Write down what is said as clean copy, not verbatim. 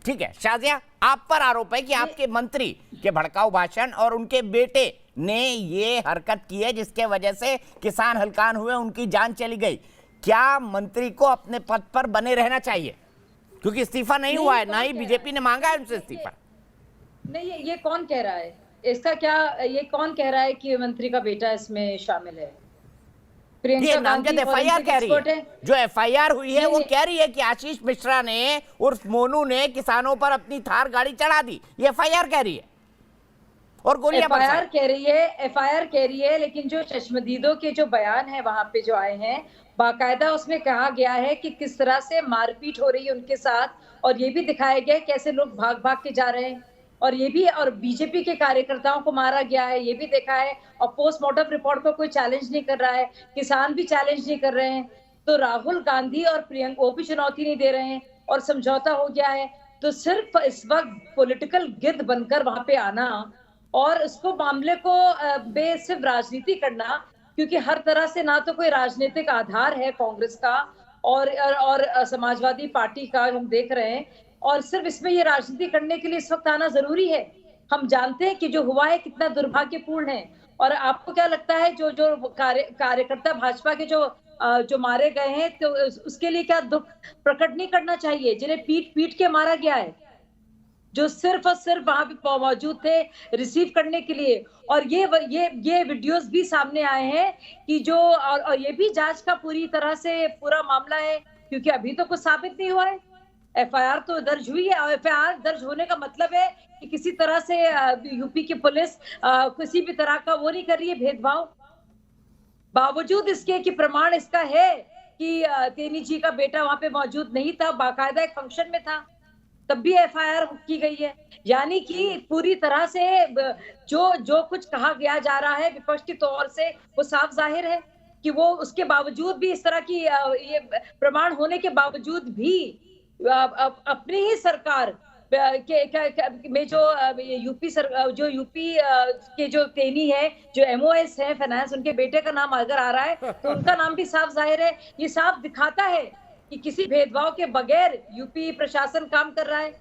ठीक है शाजिया, आप पर आरोप है कि आपके मंत्री के भड़काऊ भाषण और उनके बेटे ने ये हरकत की है जिसके वजह से किसान हलकान हुए, उनकी जान चली गई। क्या मंत्री को अपने पद पर बने रहना चाहिए? क्योंकि इस्तीफा नहीं हुआ है, ना ही बीजेपी ने मांगा है उनसे इस्तीफा। नहीं, ये कौन कह रहा है? इसका क्या, ये कौन कह रहा है कि मंत्री का बेटा इसमें शामिल है? ये नामजद एफआईआर कह रही है, जो एफआईआर हुई है वो कह रही है कि आशीष मिश्रा ने उर्फ मोनू ने किसानों पर अपनी थार गाड़ी चढ़ा दी। ये एफआईआर कह रही है और गोलियां एफआईआर कह रही है, लेकिन जो चश्मदीदों के जो बयान है वहां पे जो आए हैं, बाकायदा उसमें कहा गया है कि किस तरह से मारपीट हो रही है उनके साथ, और ये भी दिखाया गया है कैसे लोग भाग भाग के जा रहे हैं, और ये भी, और बीजेपी के कार्यकर्ताओं को मारा गया है, ये भी देखा है। और पोस्टमार्टम रिपोर्ट को कोई चैलेंज नहीं कर रहा है, किसान भी चैलेंज नहीं कर रहे हैं। तो राहुल गांधी और प्रियंका वो भी चुनौती नहीं दे रहे हैं और समझौता हो गया है। तो सिर्फ इस वक्त पॉलिटिकल गिद्ध बनकर वहां पे आना और उसको मामले को सिर्फ राजनीति करना, क्योंकि हर तरह से ना तो कोई राजनीतिक आधार है कांग्रेस का और समाजवादी पार्टी का, हम देख रहे हैं, और सिर्फ इसमें ये राजनीति करने के लिए इस वक्त आना जरूरी है। हम जानते हैं कि जो हुआ है कितना दुर्भाग्यपूर्ण है। और आपको क्या लगता है जो जो कार्यकर्ता भाजपा के जो मारे गए हैं, तो उसके लिए क्या दुख प्रकट नहीं करना चाहिए, जिन्हें पीट पीट के मारा गया है, जो सिर्फ और सिर्फ वहां पे मौजूद थे रिसीव करने के लिए? और ये वीडियोस भी सामने आए हैं कि जो और ये भी जांच का पूरी तरह से पूरा मामला है, क्योंकि अभी तो कुछ साबित नहीं हुआ है। एफआईआर तो दर्ज हुई है, और एफआईआर दर्ज होने का मतलब है कि किसी तरह से यूपी की पुलिस किसी भी तरह का वो नहीं कर रही है भेदभाव, बावजूद इसके कि प्रमाण इसका है कि तेनी जी का बेटा वहां पे मौजूद नहीं था, बाकायदा एक फंक्शन में था, तब भी एफआईआर की गई है। यानी कि पूरी तरह से जो कुछ कहा गया जा रहा है विपक्ष के तौर से, वो साफ जाहिर है कि वो उसके बावजूद भी, इस तरह की ये प्रमाण होने के बावजूद भी अपनी ही सरकार में जो यूपी के जो तेनी है, जो एमओएस है फाइनेंस, उनके बेटे का नाम अगर आ रहा है तो उनका नाम भी साफ जाहिर है। ये साफ दिखाता है कि किसी भेदभाव के बगैर यूपी प्रशासन काम कर रहा है।